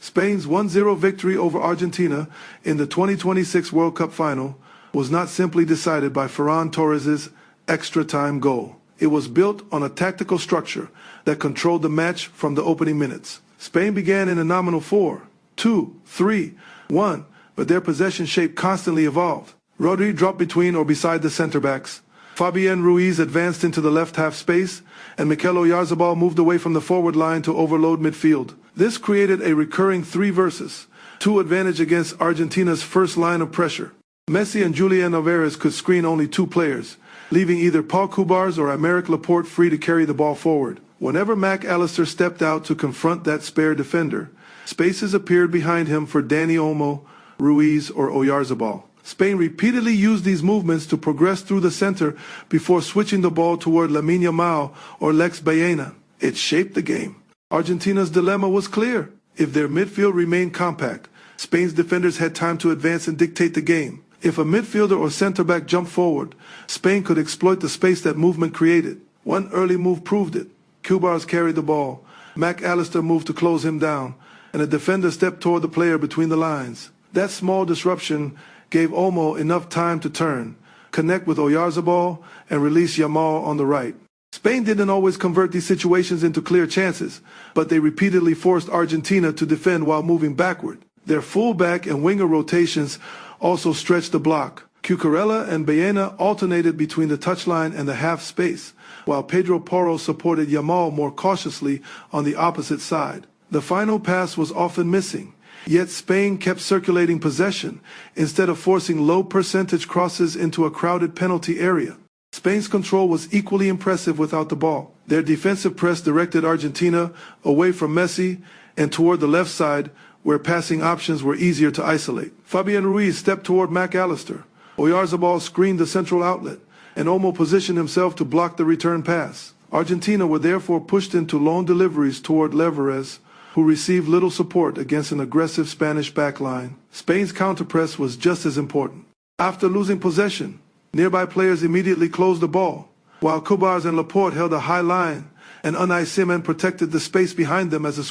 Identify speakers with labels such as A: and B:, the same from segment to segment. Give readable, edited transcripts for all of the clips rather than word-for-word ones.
A: Spain's 1-0 victory over Argentina in the 2026 World Cup final was not simply decided by Ferran Torres' extra-time goal. It was built on a tactical structure that controlled the match from the opening minutes. Spain began in a nominal 4-2-3-1, but their possession shape constantly evolved. Rodri dropped between or beside the center-backs. Fabián Ruiz advanced into the left half space, and Mikel Oyarzabal moved away from the forward line to overload midfield. This created a recurring 3 versus 2 advantage against Argentina's first line of pressure. Messi and Julian Alvarez could screen only 2 players, leaving either Paul Cubars or Aymeric Laporte free to carry the ball forward. Whenever Mac Allister stepped out to confront that spare defender, spaces appeared behind him for Dani Olmo, Ruiz, or Oyarzabal. Spain repeatedly used these movements to progress through the center before switching the ball toward Lamine Yamal or Lex Baena. It shaped the game. Argentina's dilemma was clear. If their midfield remained compact, Spain's defenders had time to advance and dictate the game. If a midfielder or center-back jumped forward, Spain could exploit the space that movement created. One early move proved it. Cubars carried the ball. Mac Allister moved to close him down, and a defender stepped toward the player between the lines. That small disruption gave Olmo enough time to turn, connect with Oyarzabal, and release Yamal on the right. Spain didn't always convert these situations into clear chances, but they repeatedly forced Argentina to defend while moving backward. Their fullback and winger rotations also stretched the block. Cucurella and Baena alternated between the touchline and the half space, while Pedro Porro supported Yamal more cautiously on the opposite side. The final pass was often missing, yet Spain kept circulating possession instead of forcing low-percentage crosses into a crowded penalty area. Spain's control was equally impressive without the ball. Their defensive press directed Argentina away from Messi and toward the left side, where passing options were easier to isolate. Fabián Ruiz stepped toward Mac Allister. Oyarzabal screened the central outlet, and Olmo positioned himself to block the return pass. Argentina were therefore pushed into long deliveries toward Alvarez, who received little support against an aggressive Spanish backline. Spain's counterpress was just as important. After losing possession, nearby players immediately closed the ball, while Cubars and Laporte held a high line, and Unai Simon protected the space behind them as a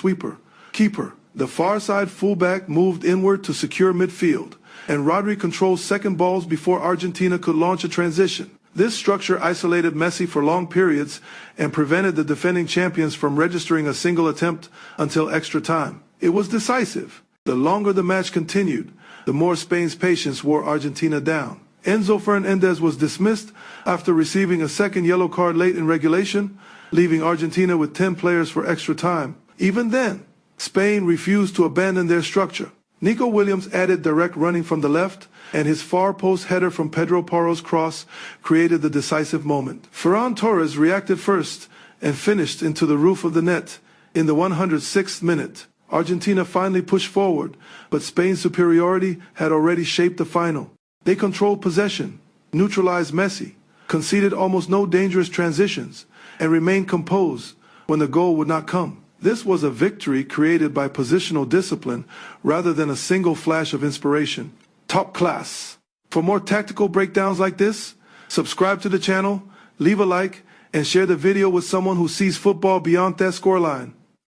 A: keeper. The far side fullback moved inward to secure midfield, and Rodri controlled second balls before Argentina could launch a transition. This structure isolated Messi for long periods and prevented the defending champions from registering a single attempt until extra time. It was decisive. The longer the match continued, the more Spain's patience wore Argentina down. Enzo Fernández was dismissed after receiving a second yellow card late in regulation, leaving Argentina with 10 players for extra time. Even then, Spain refused to abandon their structure. Nico Williams added direct running from the left, and his far post header from Pedro Porro's cross created the decisive moment. Ferran Torres reacted first and finished into the roof of the net in the 106th minute. Argentina finally pushed forward, but Spain's superiority had already shaped the final. They controlled possession, neutralized Messi, conceded almost no dangerous transitions, and remained composed when the goal would not come. This was a victory created by positional discipline rather than a single flash of inspiration. Top class. For more tactical breakdowns like this, subscribe to the channel, leave a like, and share the video with someone who sees football beyond that scoreline.